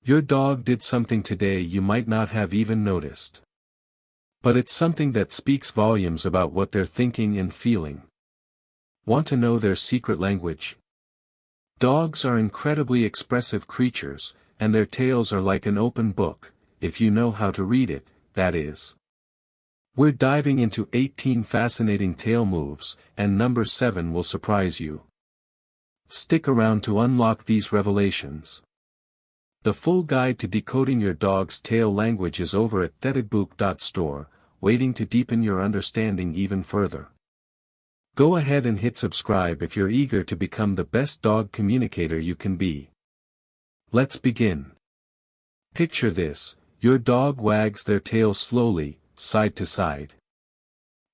Your dog did something today you might not have even noticed. But it's something that speaks volumes about what they're thinking and feeling. Want to know their secret language? Dogs are incredibly expressive creatures, and their tails are like an open book, if you know how to read it, that is. We're diving into 18 fascinating tail moves, and number 7 will surprise you. Stick around to unlock these revelations. The full guide to decoding your dog's tail language is over at thedbook.store, waiting to deepen your understanding even further. Go ahead and hit subscribe if you're eager to become the best dog communicator you can be. Let's begin. Picture this: your dog wags their tail slowly, side to side.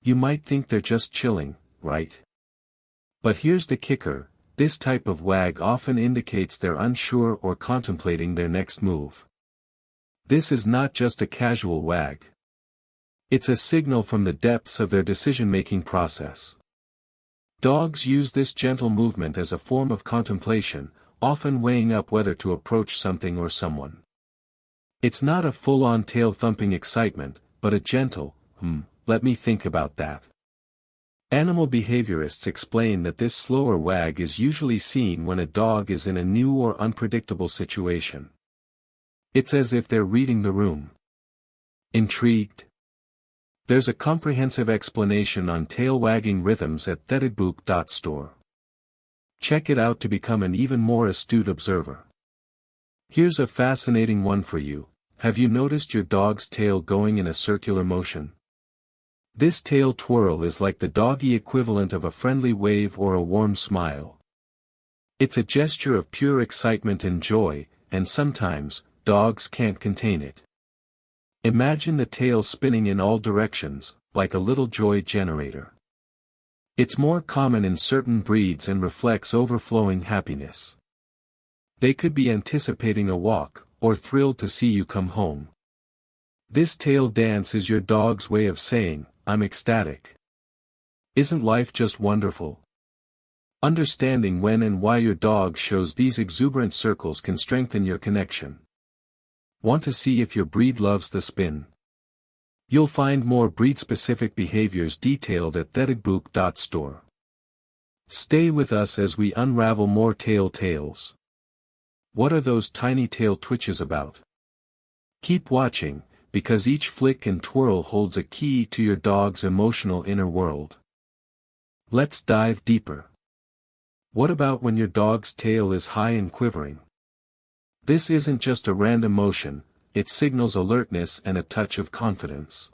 You might think they're just chilling, right? But here's the kicker: this type of wag often indicates they're unsure or contemplating their next move. This is not just a casual wag. It's a signal from the depths of their decision-making process. Dogs use this gentle movement as a form of contemplation, often weighing up whether to approach something or someone. It's not a full-on tail-thumping excitement, but a gentle, let me think about that. Animal behaviorists explain that this slower wag is usually seen when a dog is in a new or unpredictable situation. It's as if they're reading the room. Intrigued? There's a comprehensive explanation on tail wagging rhythms at thedbook.store. Check it out to become an even more astute observer. Here's a fascinating one for you: have you noticed your dog's tail going in a circular motion? This tail twirl is like the doggy equivalent of a friendly wave or a warm smile. It's a gesture of pure excitement and joy, and sometimes, dogs can't contain it. Imagine the tail spinning in all directions, like a little joy generator. It's more common in certain breeds and reflects overflowing happiness. They could be anticipating a walk, or thrilled to see you come home. This tail dance is your dog's way of saying, "I'm ecstatic." Isn't life just wonderful? Understanding when and why your dog shows these exuberant circles can strengthen your connection. Want to see if your breed loves the spin? You'll find more breed-specific behaviors detailed at thedbook.store. Stay with us as we unravel more tail tales. What are those tiny tail twitches about? Keep watching, because each flick and twirl holds a key to your dog's emotional inner world. Let's dive deeper. What about when your dog's tail is high and quivering? This isn't just a random motion, it signals alertness and a touch of confidence.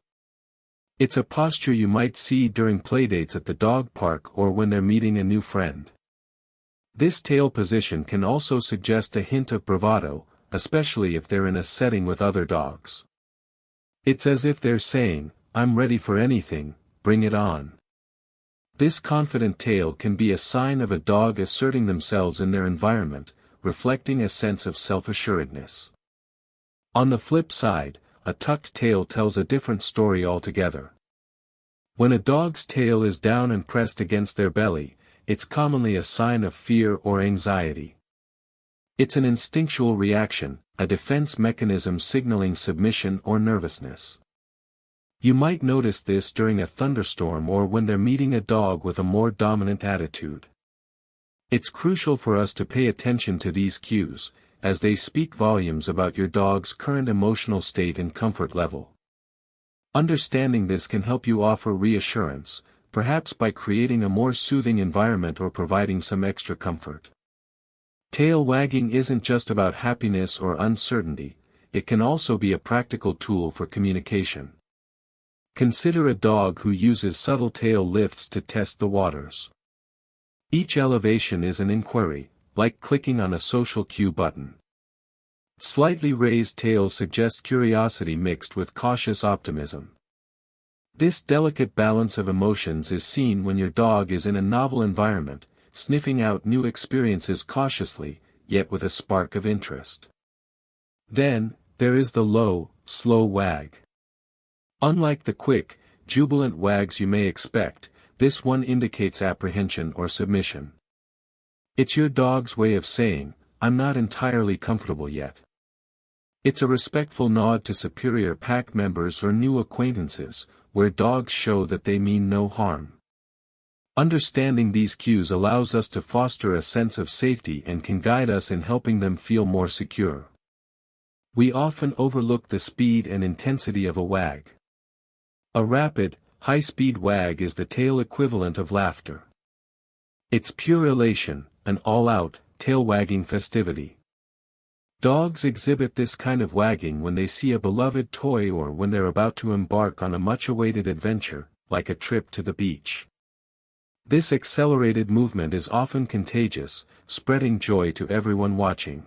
It's a posture you might see during playdates at the dog park or when they're meeting a new friend. This tail position can also suggest a hint of bravado, especially if they're in a setting with other dogs. It's as if they're saying, "I'm ready for anything, bring it on." This confident tail can be a sign of a dog asserting themselves in their environment, reflecting a sense of self-assuredness. On the flip side, a tucked tail tells a different story altogether. When a dog's tail is down and pressed against their belly, it's commonly a sign of fear or anxiety. It's an instinctual reaction, a defense mechanism signaling submission or nervousness. You might notice this during a thunderstorm or when they're meeting a dog with a more dominant attitude. It's crucial for us to pay attention to these cues, as they speak volumes about your dog's current emotional state and comfort level. Understanding this can help you offer reassurance, perhaps by creating a more soothing environment or providing some extra comfort. Tail wagging isn't just about happiness or uncertainty, it can also be a practical tool for communication. Consider a dog who uses subtle tail lifts to test the waters. Each elevation is an inquiry, like clicking on a social cue button. Slightly raised tails suggest curiosity mixed with cautious optimism. This delicate balance of emotions is seen when your dog is in a novel environment, sniffing out new experiences cautiously, yet with a spark of interest. Then, there is the low, slow wag. Unlike the quick, jubilant wags you may expect, this one indicates apprehension or submission. It's your dog's way of saying, "I'm not entirely comfortable yet." It's a respectful nod to superior pack members or new acquaintances, where dogs show that they mean no harm. Understanding these cues allows us to foster a sense of safety and can guide us in helping them feel more secure. We often overlook the speed and intensity of a wag. A rapid, high-speed wag is the tail equivalent of laughter. It's pure elation, an all-out, tail-wagging festivity. Dogs exhibit this kind of wagging when they see a beloved toy or when they're about to embark on a much-awaited adventure, like a trip to the beach. This accelerated movement is often contagious, spreading joy to everyone watching.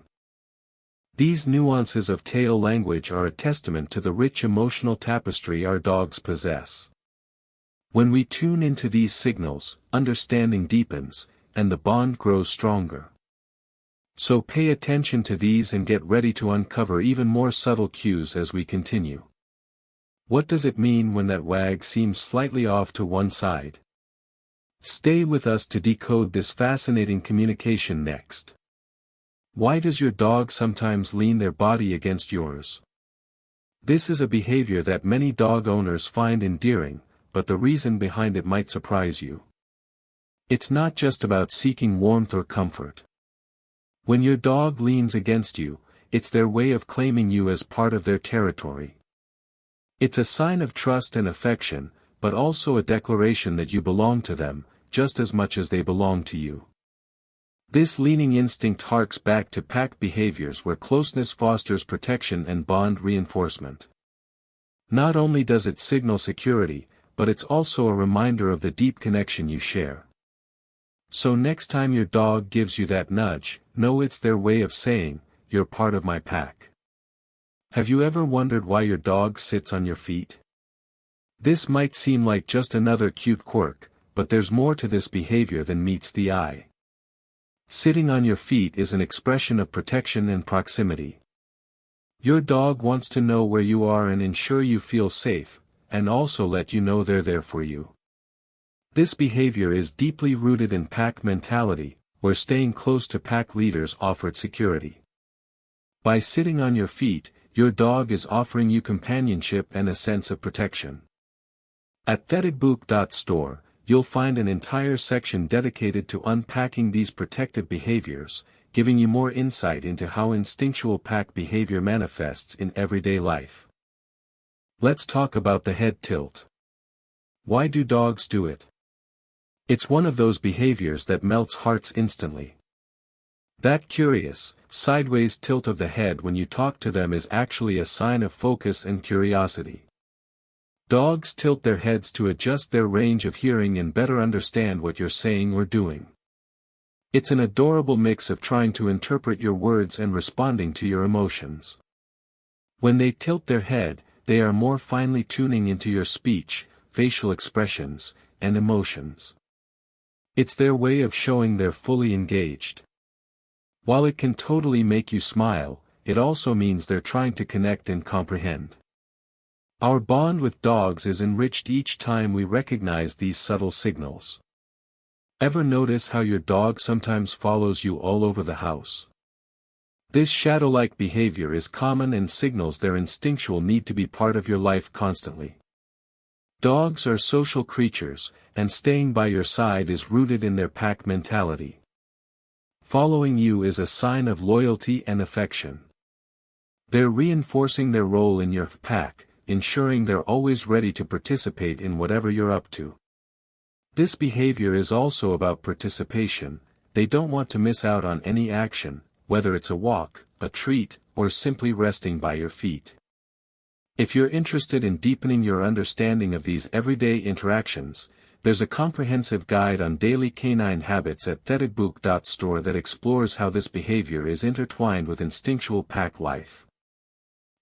These nuances of tail language are a testament to the rich emotional tapestry our dogs possess. When we tune into these signals, understanding deepens, and the bond grows stronger. So pay attention to these and get ready to uncover even more subtle cues as we continue. What does it mean when that wag seems slightly off to one side? Stay with us to decode this fascinating communication next. Why does your dog sometimes lean their body against yours? This is a behavior that many dog owners find endearing, but the reason behind it might surprise you. It's not just about seeking warmth or comfort. When your dog leans against you, it's their way of claiming you as part of their territory. It's a sign of trust and affection, but also a declaration that you belong to them, just as much as they belong to you. This leaning instinct harks back to pack behaviors where closeness fosters protection and bond reinforcement. Not only does it signal security, but it's also a reminder of the deep connection you share. So next time your dog gives you that nudge, know it's their way of saying, "You're part of my pack." Have you ever wondered why your dog sits on your feet? This might seem like just another cute quirk, but there's more to this behavior than meets the eye. Sitting on your feet is an expression of protection and proximity. Your dog wants to know where you are and ensure you feel safe, and also let you know they're there for you. This behavior is deeply rooted in pack mentality, where staying close to pack leaders offered security. By sitting on your feet, your dog is offering you companionship and a sense of protection. At theticbook.store, you'll find an entire section dedicated to unpacking these protective behaviors, giving you more insight into how instinctual pack behavior manifests in everyday life. Let's talk about the head tilt. Why do dogs do it? It's one of those behaviors that melts hearts instantly. That curious, sideways tilt of the head when you talk to them is actually a sign of focus and curiosity. Dogs tilt their heads to adjust their range of hearing and better understand what you're saying or doing. It's an adorable mix of trying to interpret your words and responding to your emotions. When they tilt their head, they are more finely tuning into your speech, facial expressions, and emotions. It's their way of showing they're fully engaged. While it can totally make you smile, it also means they're trying to connect and comprehend. Our bond with dogs is enriched each time we recognize these subtle signals. Ever notice how your dog sometimes follows you all over the house? This shadow-like behavior is common and signals their instinctual need to be part of your life constantly. Dogs are social creatures, and staying by your side is rooted in their pack mentality. Following you is a sign of loyalty and affection. They're reinforcing their role in your pack, ensuring they're always ready to participate in whatever you're up to. This behavior is also about participation. They don't want to miss out on any action, whether it's a walk, a treat, or simply resting by your feet. If you're interested in deepening your understanding of these everyday interactions, there's a comprehensive guide on daily canine habits at theticbook.store that explores how this behavior is intertwined with instinctual pack life.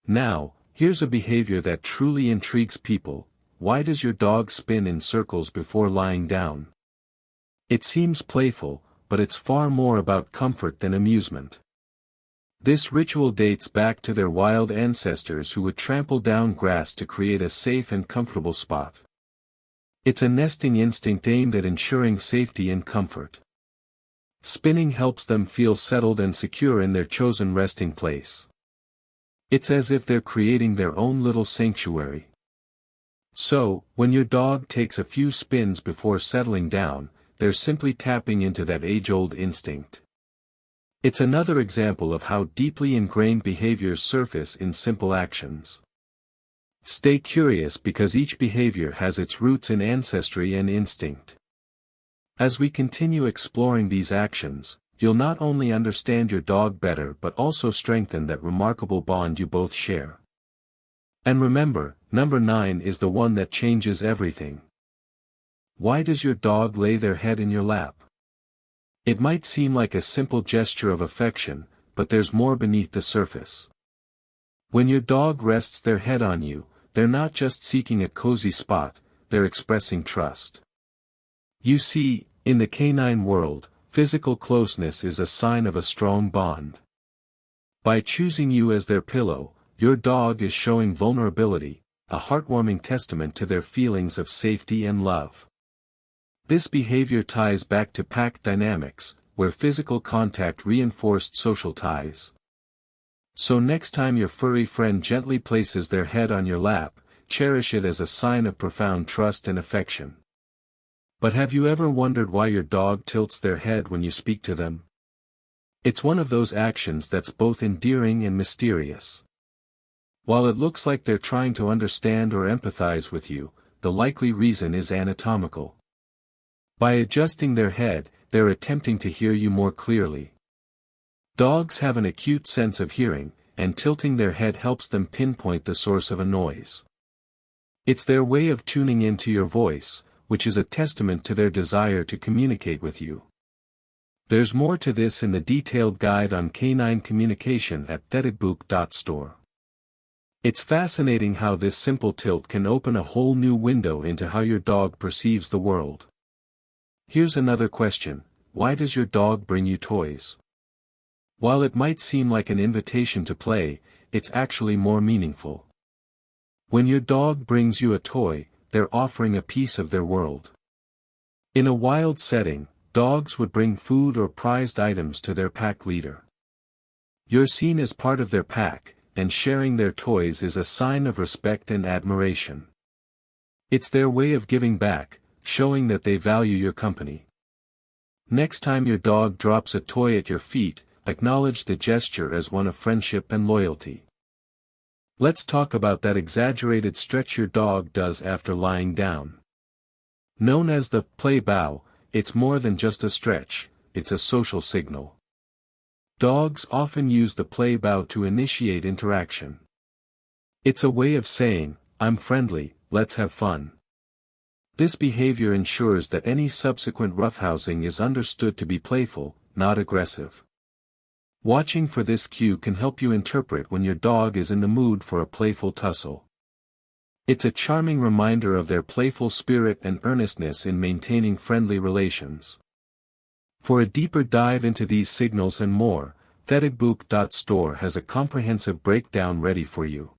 Now, here's a behavior that truly intrigues people. Why does your dog spin in circles before lying down? It seems playful, but it's far more about comfort than amusement. This ritual dates back to their wild ancestors who would trample down grass to create a safe and comfortable spot. It's a nesting instinct aimed at ensuring safety and comfort. Spinning helps them feel settled and secure in their chosen resting place. It's as if they're creating their own little sanctuary. So, when your dog takes a few spins before settling down, they're simply tapping into that age-old instinct. It's another example of how deeply ingrained behaviors surface in simple actions. Stay curious because each behavior has its roots in ancestry and instinct. As we continue exploring these actions, you'll not only understand your dog better but also strengthen that remarkable bond you both share. And remember, number 9 is the one that changes everything. Why does your dog lay their head in your lap? It might seem like a simple gesture of affection, but there's more beneath the surface. When your dog rests their head on you, they're not just seeking a cozy spot, they're expressing trust. You see, in the canine world, physical closeness is a sign of a strong bond. By choosing you as their pillow, your dog is showing vulnerability, a heartwarming testament to their feelings of safety and love. This behavior ties back to pack dynamics, where physical contact reinforced social ties. So next time your furry friend gently places their head on your lap, cherish it as a sign of profound trust and affection. But have you ever wondered why your dog tilts their head when you speak to them? It's one of those actions that's both endearing and mysterious. While it looks like they're trying to understand or empathize with you, the likely reason is anatomical. By adjusting their head, they're attempting to hear you more clearly. Dogs have an acute sense of hearing, and tilting their head helps them pinpoint the source of a noise. It's their way of tuning into your voice, which is a testament to their desire to communicate with you. There's more to this in the detailed guide on canine communication at thetedbook.store. It's fascinating how this simple tilt can open a whole new window into how your dog perceives the world. Here's another question: why does your dog bring you toys? While it might seem like an invitation to play, it's actually more meaningful. When your dog brings you a toy, they're offering a piece of their world. In a wild setting, dogs would bring food or prized items to their pack leader. You're seen as part of their pack, and sharing their toys is a sign of respect and admiration. It's their way of giving back, showing that they value your company. Next time your dog drops a toy at your feet, acknowledge the gesture as one of friendship and loyalty. Let's talk about that exaggerated stretch your dog does after lying down. Known as the play bow, it's more than just a stretch, it's a social signal. Dogs often use the play bow to initiate interaction. It's a way of saying, "I'm friendly, let's have fun." This behavior ensures that any subsequent roughhousing is understood to be playful, not aggressive. Watching for this cue can help you interpret when your dog is in the mood for a playful tussle. It's a charming reminder of their playful spirit and earnestness in maintaining friendly relations. For a deeper dive into these signals and more, thetedbook.store has a comprehensive breakdown ready for you.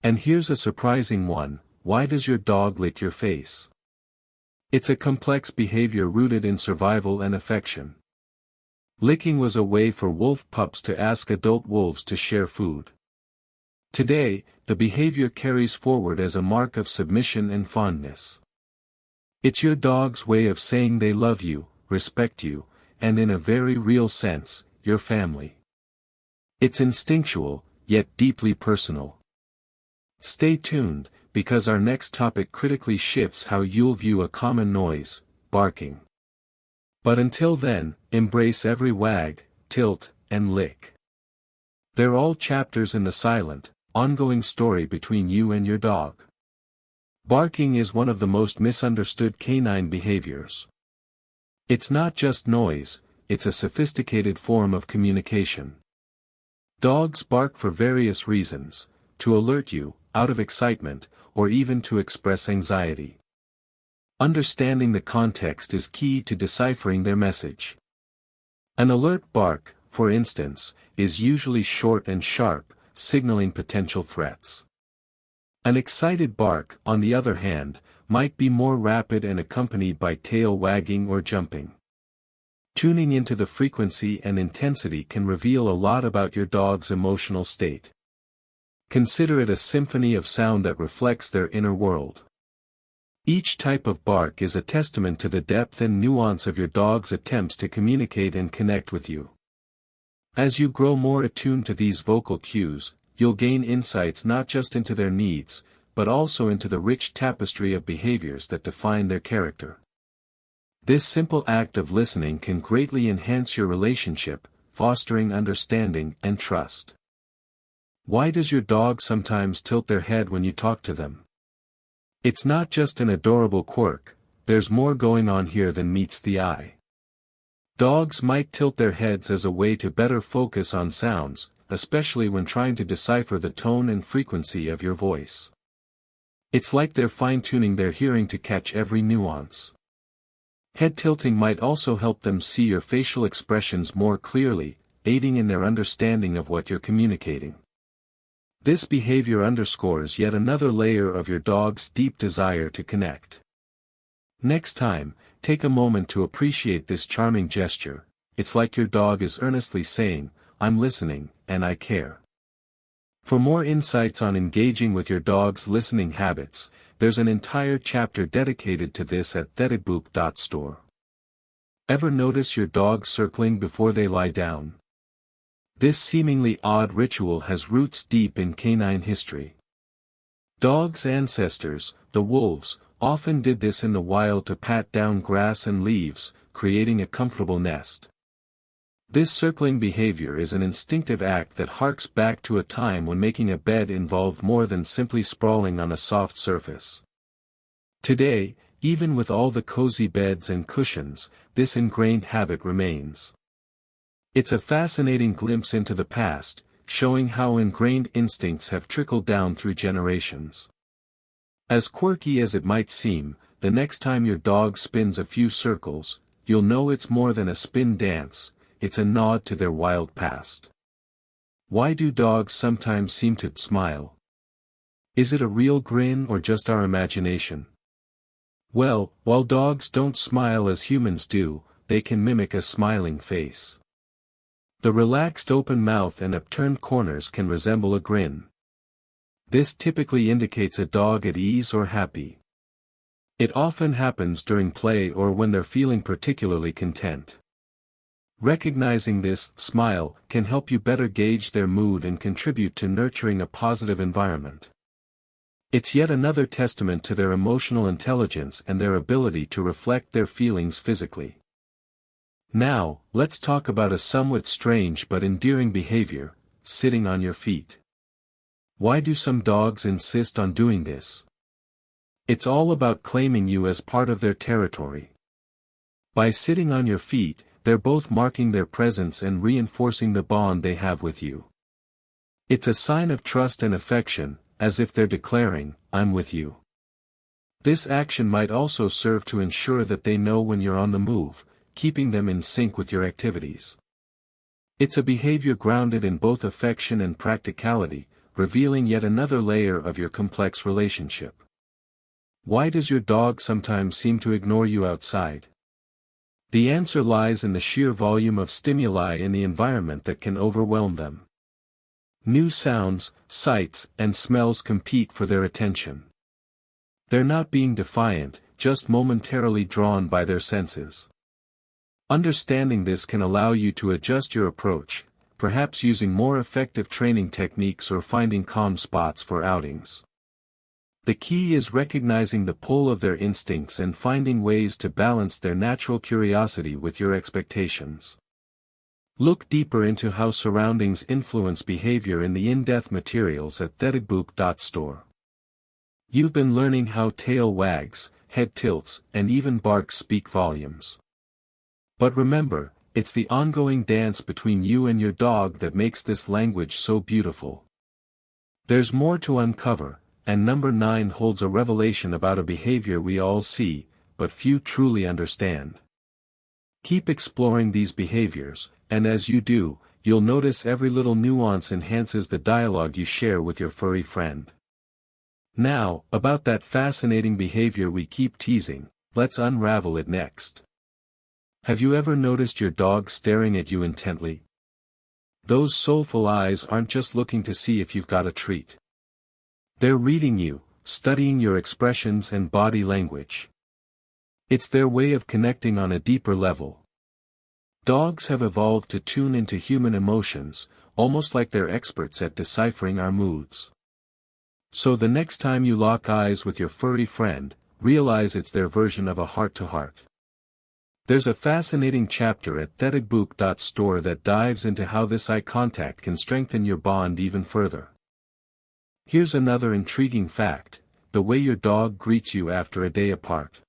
And here's a surprising one: why does your dog lick your face? It's a complex behavior rooted in survival and affection. Licking was a way for wolf pups to ask adult wolves to share food. Today, the behavior carries forward as a mark of submission and fondness. It's your dog's way of saying they love you, respect you, and in a very real sense, your family. It's instinctual, yet deeply personal. Stay tuned, because our next topic critically shifts how you'll view a common noise: barking. But until then, embrace every wag, tilt, and lick. They're all chapters in the silent, ongoing story between you and your dog. Barking is one of the most misunderstood canine behaviors. It's not just noise, it's a sophisticated form of communication. Dogs bark for various reasons: to alert you, out of excitement, or even to express anxiety. Understanding the context is key to deciphering their message. An alert bark, for instance, is usually short and sharp, signaling potential threats. An excited bark, on the other hand, might be more rapid and accompanied by tail wagging or jumping. Tuning into the frequency and intensity can reveal a lot about your dog's emotional state. Consider it a symphony of sound that reflects their inner world. Each type of bark is a testament to the depth and nuance of your dog's attempts to communicate and connect with you. As you grow more attuned to these vocal cues, you'll gain insights not just into their needs, but also into the rich tapestry of behaviors that define their character. This simple act of listening can greatly enhance your relationship, fostering understanding and trust. Why does your dog sometimes tilt their head when you talk to them? It's not just an adorable quirk, there's more going on here than meets the eye. Dogs might tilt their heads as a way to better focus on sounds, especially when trying to decipher the tone and frequency of your voice. It's like they're fine-tuning their hearing to catch every nuance. Head tilting might also help them see your facial expressions more clearly, aiding in their understanding of what you're communicating. This behavior underscores yet another layer of your dog's deep desire to connect. Next time, take a moment to appreciate this charming gesture. It's like your dog is earnestly saying, "I'm listening, and I care." For more insights on engaging with your dog's listening habits, there's an entire chapter dedicated to this at thedbook.store. Ever notice your dog circling before they lie down? This seemingly odd ritual has roots deep in canine history. Dogs' ancestors, the wolves, often did this in the wild to pat down grass and leaves, creating a comfortable nest. This circling behavior is an instinctive act that harks back to a time when making a bed involved more than simply sprawling on a soft surface. Today, even with all the cozy beds and cushions, this ingrained habit remains. It's a fascinating glimpse into the past, showing how ingrained instincts have trickled down through generations. As quirky as it might seem, the next time your dog spins a few circles, you'll know it's more than a spin dance. It's a nod to their wild past. Why do dogs sometimes seem to smile? Is it a real grin or just our imagination? Well, while dogs don't smile as humans do, they can mimic a smiling face. The relaxed open mouth and upturned corners can resemble a grin. This typically indicates a dog at ease or happy. It often happens during play or when they're feeling particularly content. Recognizing this smile can help you better gauge their mood and contribute to nurturing a positive environment. It's yet another testament to their emotional intelligence and their ability to reflect their feelings physically. Now, let's talk about a somewhat strange but endearing behavior, sitting on your feet. Why do some dogs insist on doing this? It's all about claiming you as part of their territory. By sitting on your feet, they're both marking their presence and reinforcing the bond they have with you. It's a sign of trust and affection, as if they're declaring, "I'm with you." This action might also serve to ensure that they know when you're on the move, keeping them in sync with your activities. It's a behavior grounded in both affection and practicality, revealing yet another layer of your complex relationship. Why does your dog sometimes seem to ignore you outside? The answer lies in the sheer volume of stimuli in the environment that can overwhelm them. New sounds, sights, and smells compete for their attention. They're not being defiant, just momentarily drawn by their senses. Understanding this can allow you to adjust your approach, perhaps using more effective training techniques or finding calm spots for outings. The key is recognizing the pull of their instincts and finding ways to balance their natural curiosity with your expectations. Look deeper into how surroundings influence behavior in the in-depth materials at thedbook.store. You've been learning how tail wags, head tilts, and even barks speak volumes. But remember, it's the ongoing dance between you and your dog that makes this language so beautiful. There's more to uncover, and number 9 holds a revelation about a behavior we all see, but few truly understand. Keep exploring these behaviors, and as you do, you'll notice every little nuance enhances the dialogue you share with your furry friend. Now, about that fascinating behavior we keep teasing, let's unravel it next. Have you ever noticed your dog staring at you intently? Those soulful eyes aren't just looking to see if you've got a treat. They're reading you, studying your expressions and body language. It's their way of connecting on a deeper level. Dogs have evolved to tune into human emotions, almost like they're experts at deciphering our moods. So the next time you lock eyes with your furry friend, realize it's their version of a heart-to-heart. There's a fascinating chapter at thetigbook.store that dives into how this eye contact can strengthen your bond even further. Here's another intriguing fact: the way your dog greets you after a day apart.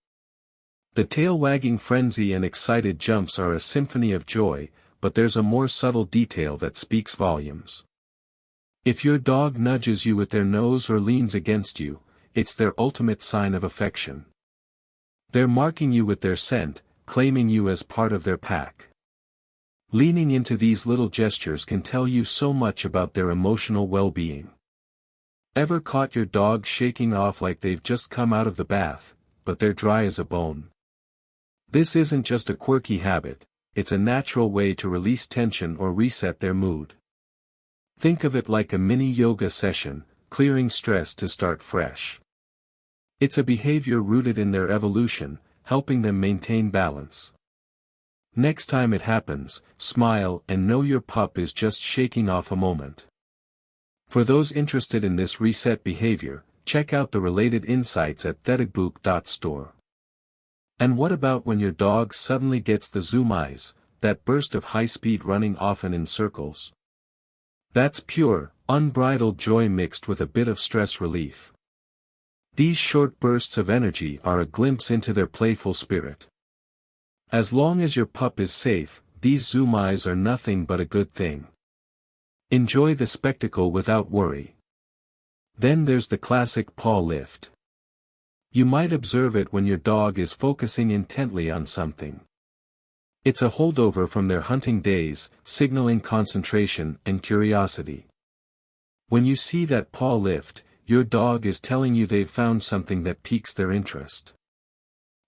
The tail-wagging frenzy and excited jumps are a symphony of joy, but there's a more subtle detail that speaks volumes. If your dog nudges you with their nose or leans against you, it's their ultimate sign of affection. They're marking you with their scent, claiming you as part of their pack. Leaning into these little gestures can tell you so much about their emotional well-being. Ever caught your dog shaking off like they've just come out of the bath, but they're dry as a bone? This isn't just a quirky habit, it's a natural way to release tension or reset their mood. Think of it like a mini yoga session, clearing stress to start fresh. It's a behavior rooted in their evolution, helping them maintain balance. Next time it happens, smile and know your pup is just shaking off a moment. For those interested in this reset behavior, check out the related insights at thetigbook.store. And what about when your dog suddenly gets the zoom eyes, that burst of high-speed running often in circles? That's pure, unbridled joy mixed with a bit of stress relief. These short bursts of energy are a glimpse into their playful spirit. As long as your pup is safe, these zoom eyes are nothing but a good thing. Enjoy the spectacle without worry. Then there's the classic paw lift. You might observe it when your dog is focusing intently on something. It's a holdover from their hunting days, signaling concentration and curiosity. When you see that paw lift, your dog is telling you they've found something that piques their interest.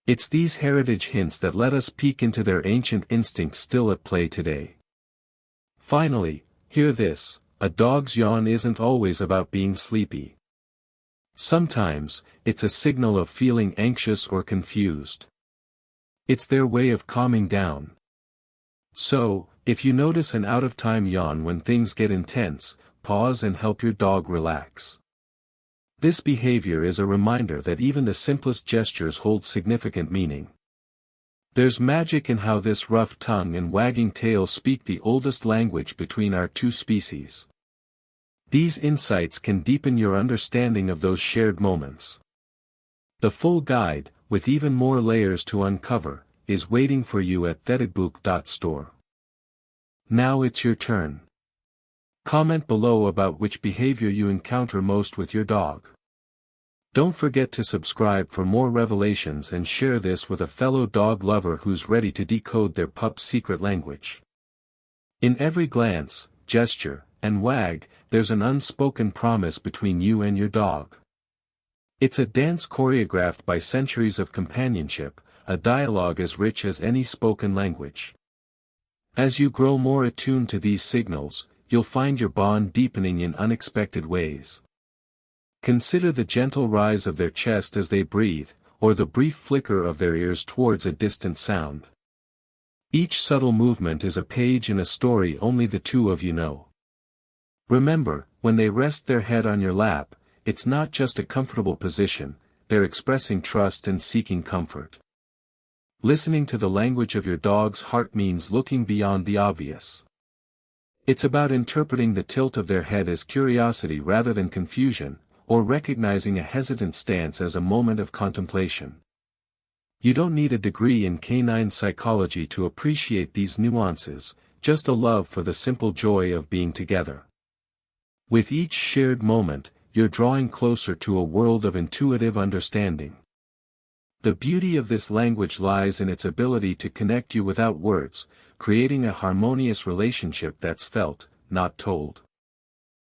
It's these heritage hints that let us peek into their ancient instincts still at play today. Finally, hear this: a dog's yawn isn't always about being sleepy. Sometimes, it's a signal of feeling anxious or confused. It's their way of calming down. So, if you notice an out-of-time yawn when things get intense, pause and help your dog relax. This behavior is a reminder that even the simplest gestures hold significant meaning. There's magic in how this rough tongue and wagging tail speak the oldest language between our two species. These insights can deepen your understanding of those shared moments. The full guide, with even more layers to uncover, is waiting for you at thetigbook.store. Now it's your turn. Comment below about which behavior you encounter most with your dog. Don't forget to subscribe for more revelations and share this with a fellow dog lover who's ready to decode their pup's secret language. In every glance, gesture, and wag, there's an unspoken promise between you and your dog. It's a dance choreographed by centuries of companionship, a dialogue as rich as any spoken language. As you grow more attuned to these signals, you'll find your bond deepening in unexpected ways. Consider the gentle rise of their chest as they breathe, or the brief flicker of their ears towards a distant sound. Each subtle movement is a page in a story only the two of you know. Remember, when they rest their head on your lap, it's not just a comfortable position, they're expressing trust and seeking comfort. Listening to the language of your dog's heart means looking beyond the obvious. It's about interpreting the tilt of their head as curiosity rather than confusion, or recognizing a hesitant stance as a moment of contemplation. You don't need a degree in canine psychology to appreciate these nuances, just a love for the simple joy of being together. With each shared moment, you're drawing closer to a world of intuitive understanding. The beauty of this language lies in its ability to connect you without words, creating a harmonious relationship that's felt, not told.